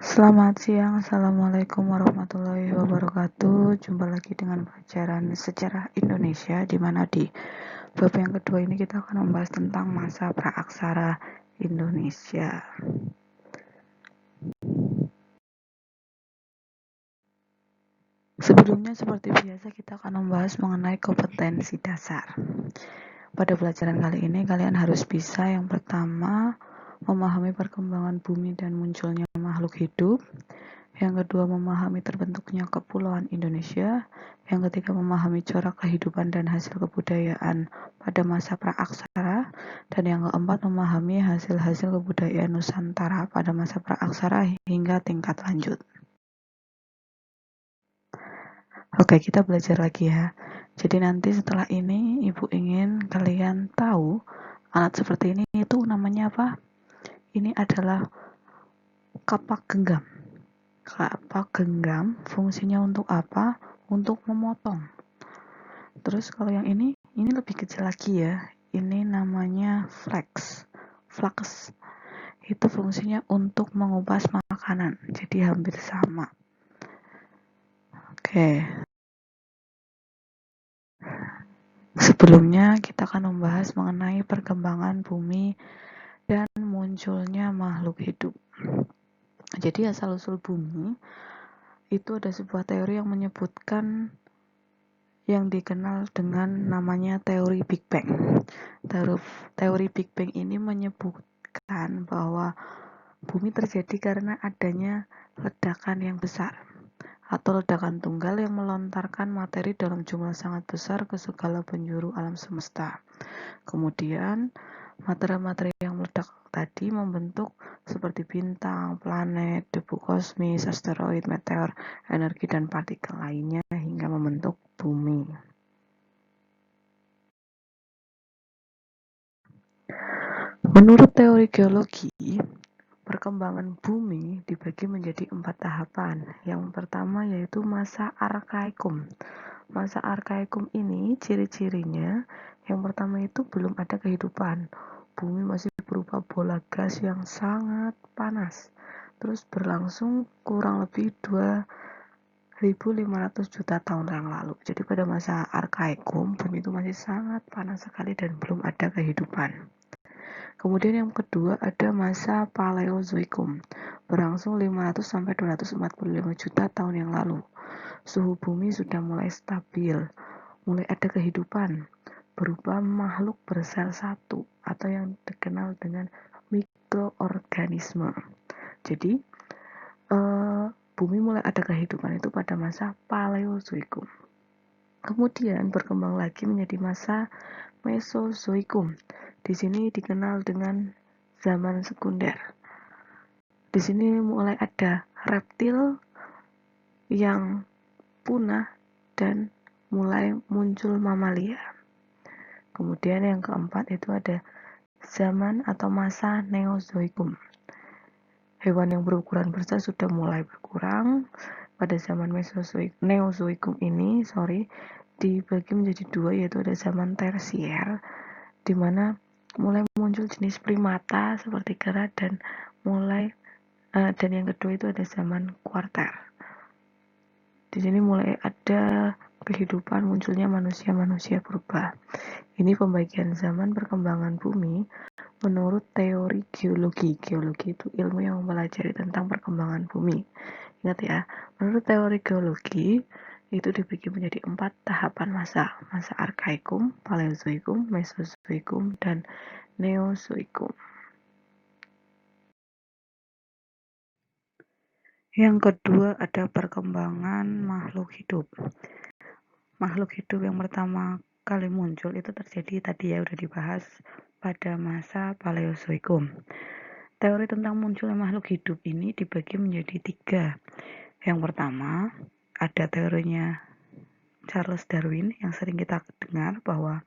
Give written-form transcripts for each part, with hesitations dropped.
Selamat siang, Assalamualaikum warahmatullahi wabarakatuh. Jumpa lagi dengan pelajaran sejarah Indonesia, di mana di bab yang kedua ini kita akan membahas tentang masa praaksara Indonesia. Sebelumnya, seperti biasa, kita akan membahas mengenai kompetensi dasar. Pada pelajaran kali ini, kalian harus bisa yang pertama, memahami perkembangan bumi dan munculnya makhluk hidup. Yang kedua, memahami terbentuknya Kepulauan Indonesia. Yang ketiga, memahami corak kehidupan dan hasil kebudayaan pada masa praaksara. Dan yang keempat, memahami hasil-hasil kebudayaan Nusantara pada masa praaksara hingga tingkat lanjut. Oke, kita belajar lagi ya. Jadi nanti setelah ini, Ibu ingin kalian tahu alat seperti ini itu namanya apa? Ini adalah kapak genggam. Kapak genggam fungsinya untuk apa? Untuk memotong. Terus kalau yang ini lebih kecil lagi ya. Ini namanya flex. Flex itu fungsinya untuk mengupas makanan. Jadi hampir sama. Oke. Sebelumnya kita akan membahas mengenai perkembangan bumi dan munculnya makhluk hidup. Jadi asal-usul bumi itu ada sebuah teori yang menyebutkan yang dikenal dengan namanya teori Big Bang. Teori Big Bang ini menyebutkan bahwa bumi terjadi karena adanya ledakan yang besar atau ledakan tunggal yang melontarkan materi dalam jumlah sangat besar ke segala penjuru alam semesta. Kemudian materi-materi yang meledak tadi membentuk seperti bintang, planet, debu kosmis, asteroid, meteor, energi dan partikel lainnya hingga membentuk bumi. Menurut teori geologi, perkembangan bumi dibagi menjadi 4 tahapan. Yang pertama yaitu masa Arkaikum. Masa Arkaikum ini ciri-cirinya yang pertama itu belum ada kehidupan. Bumi masih berupa bola gas yang sangat panas. Terus berlangsung kurang lebih 2.500 juta tahun yang lalu. Jadi pada masa Arkaikum, bumi itu masih sangat panas sekali dan belum ada kehidupan. Kemudian yang kedua ada masa Paleozoikum, berlangsung 500 sampai 245 juta tahun yang lalu. Suhu bumi sudah mulai stabil, mulai ada kehidupan, berupa makhluk bersel satu atau yang dikenal dengan mikroorganisme. Jadi, bumi mulai ada kehidupan itu pada masa Paleozoikum. Kemudian berkembang lagi menjadi masa Mesozoikum. Di sini dikenal dengan zaman sekunder. Di sini mulai ada reptil yang punah dan mulai muncul mamalia. Kemudian yang keempat itu ada zaman atau masa Neozoikum. Hewan yang berukuran besar sudah mulai berkurang. Pada zaman Neozoikum ini, dibagi menjadi dua, yaitu ada zaman tersier, di mana mulai muncul jenis primata seperti kera dan yang kedua itu ada zaman kuarter. Di sini mulai ada kehidupan, munculnya manusia purba. Ini pembagian zaman perkembangan bumi menurut teori geologi. Geologi itu ilmu yang mempelajari tentang perkembangan bumi. Ingat ya, menurut teori geologi itu dibagi menjadi 4 tahapan masa. Masa Arkaikum, Paleozoikum, Mesozoikum, dan Neozoikum. Yang kedua ada perkembangan makhluk hidup. Makhluk hidup yang pertama kali muncul itu terjadi tadi ya udah dibahas pada masa Paleozoikum. Teori tentang munculnya makhluk hidup ini dibagi menjadi 3. Yang pertama ada teorinya Charles Darwin yang sering kita dengar bahwa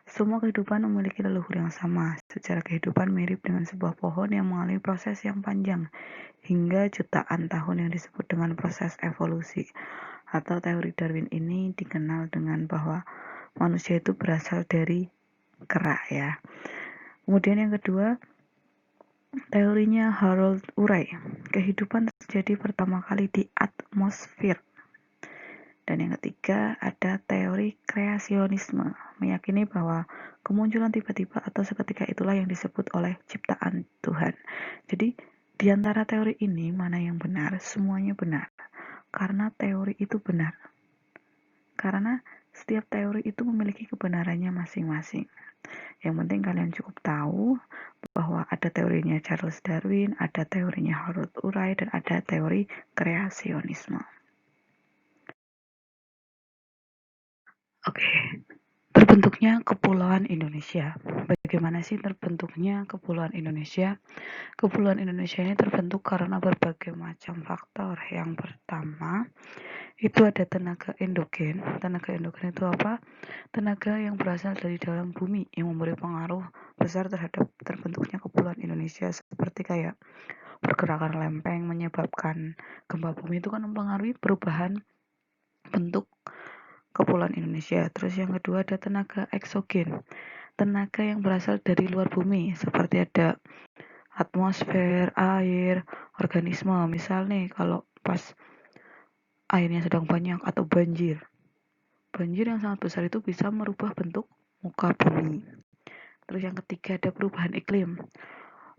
semua kehidupan memiliki leluhur yang sama. Secara kehidupan mirip dengan sebuah pohon yang mengalami proses yang panjang hingga jutaan tahun yang disebut dengan proses evolusi. Atau teori Darwin ini dikenal dengan bahwa manusia itu berasal dari kera ya. Kemudian yang kedua, Teorinya Harold Urey, kehidupan terjadi pertama kali di atmosfer. Dan yang ketiga ada teori kreasionisme, meyakini bahwa kemunculan tiba-tiba atau seketika itulah yang disebut oleh ciptaan Tuhan. Jadi di antara teori ini mana yang benar? Semuanya benar. Karena teori itu benar. Karena setiap teori itu memiliki kebenarannya masing-masing. Yang penting kalian cukup tahu bahwa ada teorinya Charles Darwin, ada teorinya Harold Urey, dan ada teori kreasionisme. Oke, terbentuknya Kepulauan Indonesia. Bagaimana sih terbentuknya Kepulauan Indonesia? Kepulauan Indonesia ini terbentuk karena berbagai macam faktor. Yang pertama, itu ada tenaga endogen. Tenaga endogen itu apa? Tenaga yang berasal dari dalam bumi yang memberi pengaruh besar terhadap terbentuknya Kepulauan Indonesia, seperti kayak pergerakan lempeng menyebabkan gempa bumi itu kan mempengaruhi perubahan bentuk Kepulauan Indonesia. Terus yang kedua ada tenaga eksogen, tenaga yang berasal dari luar bumi, seperti ada atmosfer, air, organisme. Misal nih kalau pas airnya sedang banyak atau banjir yang sangat besar itu bisa merubah bentuk muka bumi. Terus yang ketiga ada perubahan iklim.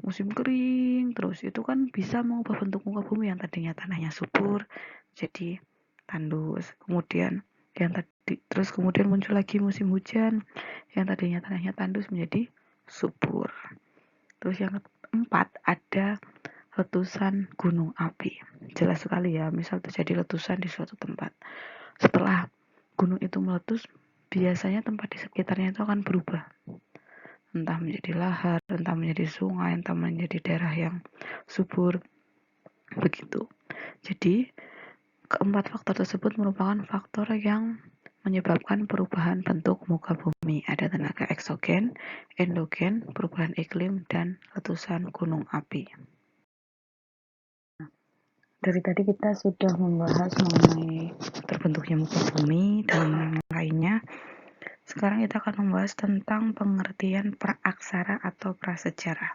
Musim kering terus itu kan bisa mengubah bentuk muka bumi yang tadinya tanahnya subur jadi tandus. Kemudian kemudian muncul lagi musim hujan yang tadinya tanahnya tandus menjadi subur. Terus yang keempat ada letusan gunung api. Jelas sekali ya, misal terjadi letusan di suatu tempat. Setelah gunung itu meletus, biasanya tempat di sekitarnya itu akan berubah. Entah menjadi lahar, entah menjadi sungai, entah menjadi daerah yang subur. Begitu. Jadi, keempat faktor tersebut merupakan faktor yang menyebabkan perubahan bentuk muka bumi. Ada tenaga eksogen, endogen, perubahan iklim, dan letusan gunung api. Dari tadi kita sudah membahas mengenai terbentuknya muka bumi dan lainnya. Sekarang kita akan membahas tentang pengertian praaksara atau prasejarah.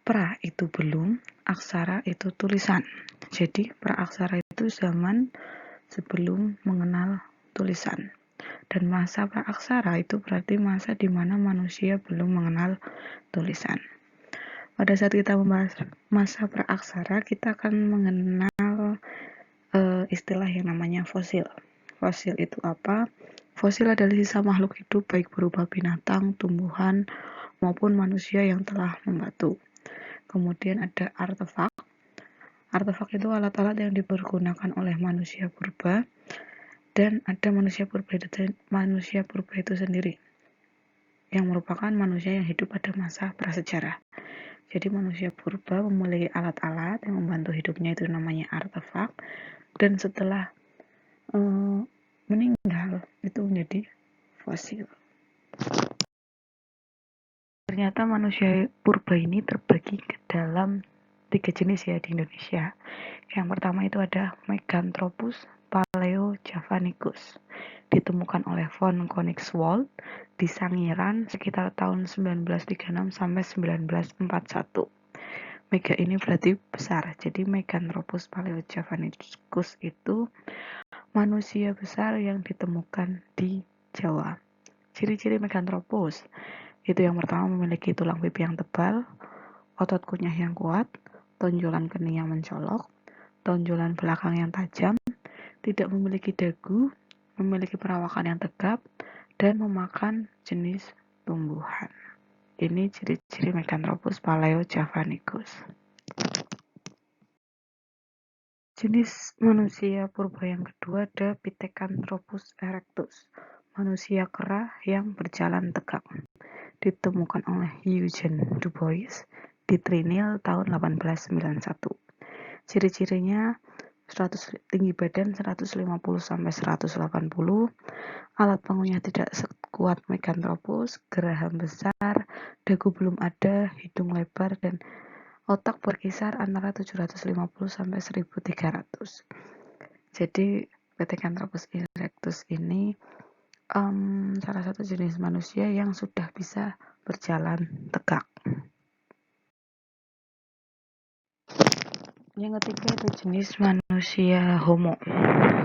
Pra itu belum, aksara itu tulisan. Jadi praaksara itu zaman sebelum mengenal tulisan. Dan masa praaksara itu berarti masa di mana manusia belum mengenal tulisan. Pada saat kita membahas masa praaksara, kita akan mengenal istilah yang namanya fosil. Fosil itu apa? Fosil adalah sisa makhluk hidup baik berupa binatang, tumbuhan, maupun manusia yang telah membatu. Kemudian ada artefak. Artefak itu alat-alat yang dipergunakan oleh manusia purba, dan ada manusia purba itu sendiri, yang merupakan manusia yang hidup pada masa prasejarah. Jadi manusia purba memiliki alat-alat yang membantu hidupnya, itu namanya artefak, dan setelah meninggal itu menjadi fosil. Ternyata manusia purba ini terbagi ke dalam 3 jenis ya di Indonesia. Yang pertama itu ada Meganthropus paleojavanicus, ditemukan oleh von Koenigswald di Sangiran sekitar tahun 1936 sampai 1941. Mega ini berarti besar, jadi Meganthropus paleojavanicus itu manusia besar yang ditemukan di Jawa. Ciri-ciri Meganthropus itu yang pertama memiliki tulang pipi yang tebal, otot kunyah yang kuat, tonjolan kening yang mencolok, tonjolan belakang yang tajam, tidak memiliki dagu, memiliki perawakan yang tegap, dan memakan jenis tumbuhan. Ini ciri-ciri Meganthropus paleojavanicus. Jenis manusia purba yang kedua ada Pithecanthropus erectus, manusia kera yang berjalan tegak. Ditemukan oleh Eugene Du Bois di Trinil tahun 1891. Ciri-cirinya tinggi badan 150 sampai 180, alat pengunyah tidak sekuat Meganthropus, geraham besar, dagu belum ada, hidung lebar, dan otak berkisar antara 750 sampai 1300. Jadi Pithecanthropus erectus ini salah satu jenis manusia yang sudah bisa berjalan tegak. Yang ketiga ada jenis manusia Homo.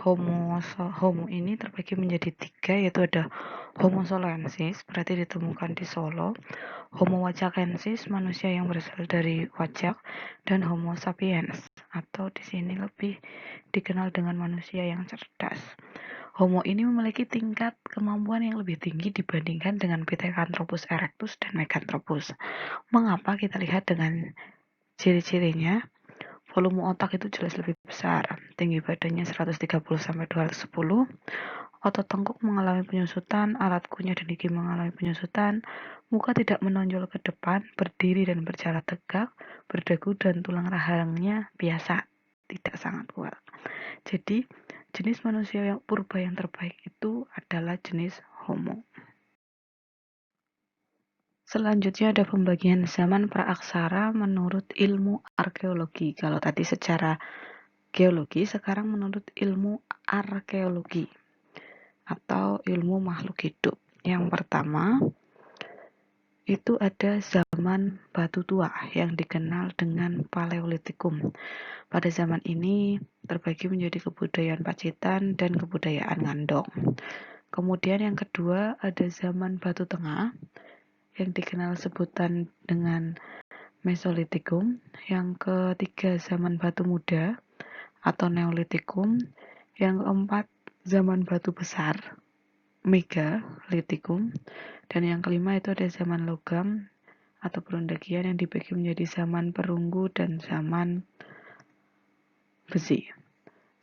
Homo ini terbagi menjadi 3, yaitu ada Homo solensis, berarti ditemukan di Solo, Homo wajakensis, manusia yang berasal dari Wajak, dan Homo sapiens, atau di sini lebih dikenal dengan manusia yang cerdas. Homo ini memiliki tingkat kemampuan yang lebih tinggi dibandingkan dengan Pithecanthropus erectus dan Meganthropus. Mengapa? Kita lihat dengan ciri-cirinya. Volume otak itu jelas lebih besar, tinggi badannya 130-210, otot tengkuk mengalami penyusutan, alat kunyah dan gigi mengalami penyusutan, muka tidak menonjol ke depan, berdiri dan berjalan tegak, berdagu dan tulang rahangnya biasa, tidak sangat kuat. Jadi, jenis manusia yang purba yang terbaik itu adalah jenis Homo. Selanjutnya ada pembagian zaman praaksara menurut ilmu arkeologi. Kalau tadi secara geologi, sekarang menurut ilmu arkeologi atau ilmu makhluk hidup. Yang pertama, itu ada zaman batu tua yang dikenal dengan Paleolitikum. Pada zaman ini terbagi menjadi kebudayaan Pacitan dan kebudayaan Ngandong. Kemudian yang kedua ada zaman batu tengah yang dikenal sebutan dengan Mesolitikum. Yang ketiga zaman batu muda atau Neolitikum. Yang keempat zaman batu besar, Megalitikum. Dan yang kelima itu ada zaman logam atau perundagian yang dibagi menjadi zaman perunggu dan zaman besi.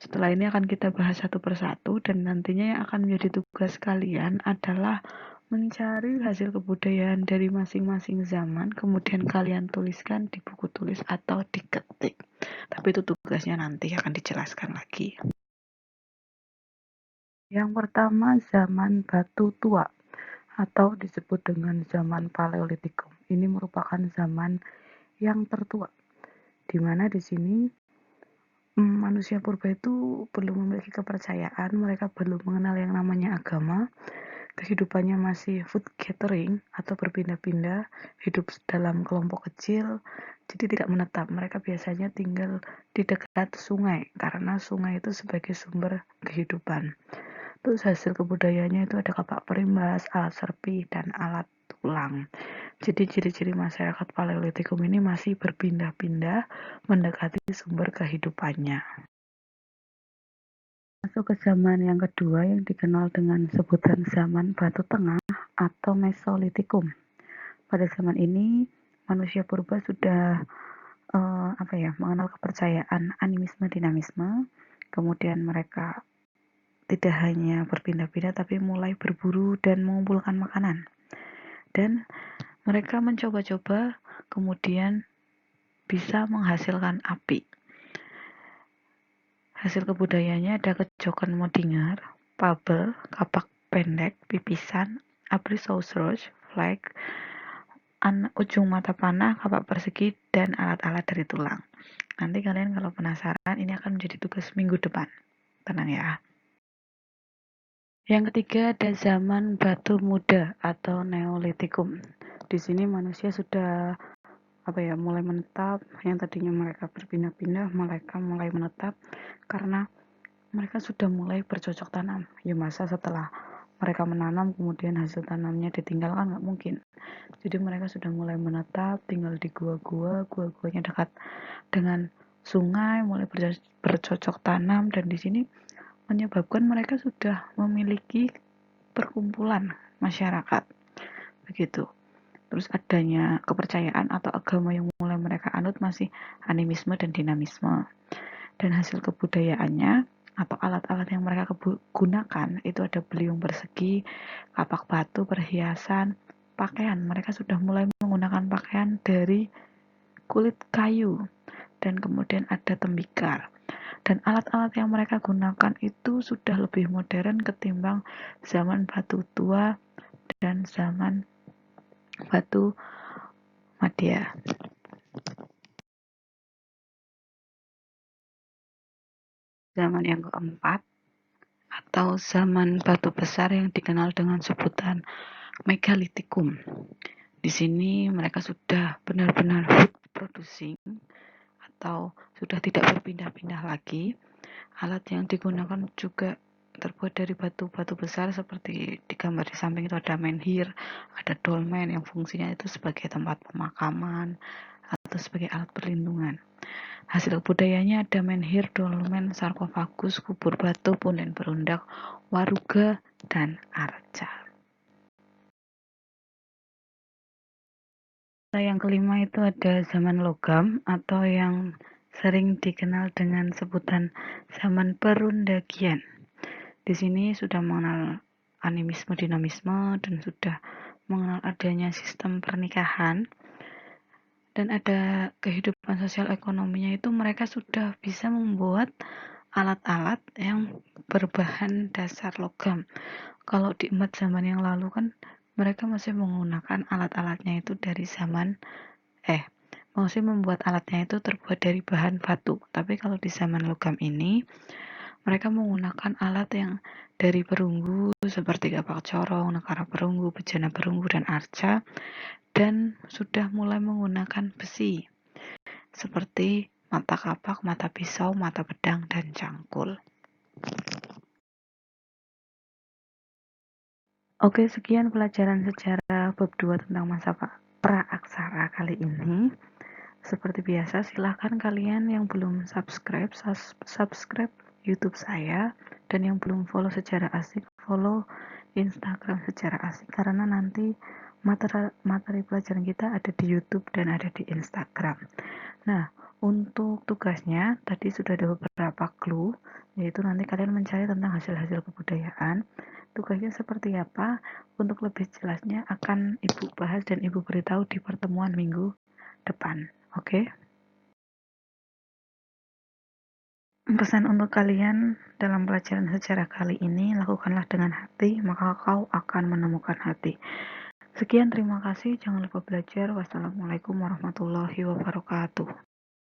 Setelah ini akan kita bahas satu persatu, dan nantinya yang akan menjadi tugas kalian adalah mencari hasil kebudayaan dari masing-masing zaman, kemudian kalian tuliskan di buku tulis atau diketik. Tapi itu tugasnya nanti akan dijelaskan lagi. Yang pertama, zaman batu tua atau disebut dengan zaman Paleolitikum. Ini merupakan zaman yang tertua, di mana di sini manusia purba itu belum memiliki kepercayaan, mereka belum mengenal yang namanya agama, kehidupannya masih food gathering atau berpindah-pindah, hidup dalam kelompok kecil, jadi tidak menetap. Mereka biasanya tinggal di dekat sungai, karena sungai itu sebagai sumber kehidupan. Terus hasil kebudayaannya itu ada kapak perimbas, alat serpi, dan alat tulang. Jadi ciri-ciri masyarakat Paleolitikum ini masih berpindah-pindah mendekati sumber kehidupannya. Masuk ke zaman yang kedua yang dikenal dengan sebutan zaman batu tengah atau Mesolitikum. Pada zaman ini manusia purba sudah mengenal kepercayaan animisme dinamisme. Kemudian mereka tidak hanya berpindah-pindah tapi mulai berburu dan mengumpulkan makanan. Dan mereka mencoba-coba kemudian bisa menghasilkan api. Hasil kebudayaannya ada kejokan modingar, pabel, kapak pendek, pipisan, abrisaurus, flag, ujung mata panah, kapak persegi, dan alat-alat dari tulang. Nanti kalian kalau penasaran, ini akan menjadi tugas minggu depan. Tenang ya. Yang ketiga ada zaman batu muda atau Neolitikum. Di sini manusia sudah mulai menetap. Yang tadinya mereka berpindah-pindah, mereka mulai menetap karena mereka sudah mulai bercocok tanam. Ya masa setelah mereka menanam kemudian hasil tanamnya ditinggalkan, nggak mungkin. Jadi mereka sudah mulai menetap, tinggal di gua-guanya dekat dengan sungai, mulai bercocok tanam, dan di sini menyebabkan mereka sudah memiliki perkumpulan masyarakat. Begitu. Terus adanya kepercayaan atau agama yang mulai mereka anut masih animisme dan dinamisme. Dan hasil kebudayaannya atau alat-alat yang mereka gunakan itu ada beliung persegi, kapak batu, perhiasan, pakaian. Mereka sudah mulai menggunakan pakaian dari kulit kayu, dan kemudian ada tembikar. Dan alat-alat yang mereka gunakan itu sudah lebih modern ketimbang zaman batu tua dan zaman batu madya. Zaman yang keempat atau zaman batu besar yang dikenal dengan sebutan Megalitikum. Di sini mereka sudah benar-benar food producing atau sudah tidak berpindah-pindah lagi. Alat yang digunakan juga terbuat dari batu-batu besar seperti di gambar di samping itu ada menhir, ada dolmen yang fungsinya itu sebagai tempat pemakaman atau sebagai alat perlindungan. Hasil budayanya ada menhir, dolmen, sarkofagus, kubur batu, punden berundak, waruga, dan arca. Yang kelima itu ada zaman logam atau yang sering dikenal dengan sebutan zaman perundagian. Di sini sudah mengenal animisme, dinamisme, dan sudah mengenal adanya sistem pernikahan, dan ada kehidupan sosial ekonominya itu mereka sudah bisa membuat alat-alat yang berbahan dasar logam. Kalau di emat zaman yang lalu kan mereka masih menggunakan alat-alatnya itu dari zaman masih membuat alatnya itu terbuat dari bahan batu. Tapi kalau di zaman logam ini mereka menggunakan alat yang dari perunggu seperti kapak corong, nekara perunggu, bejana perunggu, dan arca, dan sudah mulai menggunakan besi seperti mata kapak, mata pisau, mata pedang, dan cangkul. Oke, sekian pelajaran sejarah bab 2 tentang masa praaksara kali ini. Seperti biasa, silahkan kalian yang belum subscribe YouTube saya, dan yang belum follow Sejarah Asik, follow Instagram Sejarah Asik, karena nanti materi pelajaran kita ada di YouTube dan ada di Instagram. Nah, untuk tugasnya tadi sudah ada beberapa clue, yaitu nanti kalian mencari tentang hasil-hasil kebudayaan. Tugasnya seperti apa? Untuk lebih jelasnya akan Ibu bahas dan Ibu beritahu di pertemuan minggu depan. Oke? Pesan untuk kalian dalam pelajaran sejarah kali ini, lakukanlah dengan hati, maka kau akan menemukan hati. Sekian, terima kasih. Jangan lupa belajar. Wassalamualaikum warahmatullahi wabarakatuh.